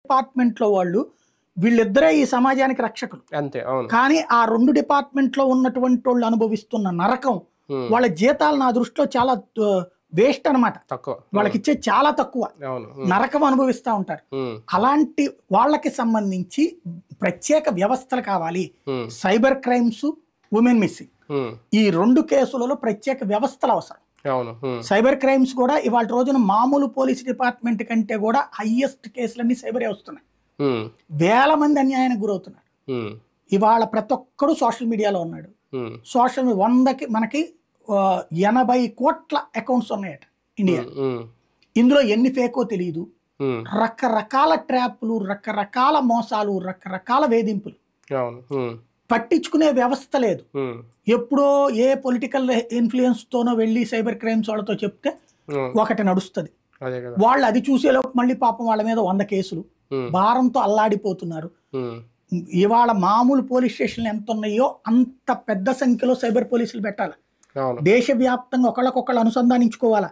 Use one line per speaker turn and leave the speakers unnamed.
Department లో వాళ్ళు వీళ్ళిద్దరే ఈ సమాజానికి రక్షకులు
అంతే. అవును.
కానీ ఆ 2 డిపార్ట్మెంట్ లో ఉన్నటువంటి వాళ్ళు అనుభవిస్తున్న నరకం వాళ్ళ జీతాలు నా దృష్టిలో చాలా వేస్ట్ అన్నమాట.
తక్కువ.
వాళ్ళకి ఇచ్చే చాలా తక్కువ.
అవును.
నరకం అనుభవిస్తూ ఉంటారు. అలాంటి వాళ్ళకి సంబంధించి ప్రత్యేక వ్యవస్థలు కావాలి. సైబర్ క్రైమ్స్, ఉమెన్ మిస్సింగ్ ఈ 2 కేసులలో ప్రత్యేక వ్యవస్థలు అవసరం.
అవును.
సైబర్ క్రైమ్స్ కూడా ఇవాళ రోజున మామూలు పోలీస్ డిపార్ట్మెంట్ కంటే కూడా హైయెస్ట్ కేసులన్నీ సైబరే వస్తున్నాయి. వేల మంది అన్యాయానికి గురవుతున్నారు. ఇవాళ ప్రతి ఒక్కడు సోషల్ మీడియాలో ఉన్నాడు. సోషల్ 100కి మనకి 80 కోట్ల అకౌంట్స్ ఉన్నాయట ఇండియా. ఇందులో ఎన్ని ఫేకో తెలియదు. రకరకాల ట్రాప్లు, రకరకాల మోసాలు, రకరకాల వేధింపులు. పట్టించుకునే వ్యవస్థ లేదు. ఎప్పుడో ఏ పొలిటికల్ ఇన్ఫ్లుయెన్స్ తోనో వెళ్ళి సైబర్ క్రైమ్స్ వాళ్ళతో చెప్తే ఒకటి నడుస్తుంది. వాళ్ళు అది చూసేలోపు మళ్ళీ పాపం వాళ్ళ మీద 100 కేసులు భారంతో అల్లాడిపోతున్నారు. ఇవాళ మామూలు పోలీస్ స్టేషన్లు ఎంత ఉన్నాయో అంత పెద్ద సంఖ్యలో సైబర్ పోలీసులు పెట్టాలి. దేశవ్యాప్తంగా ఒకళ్ళకొకళ్ళు అనుసంధానించుకోవాలా.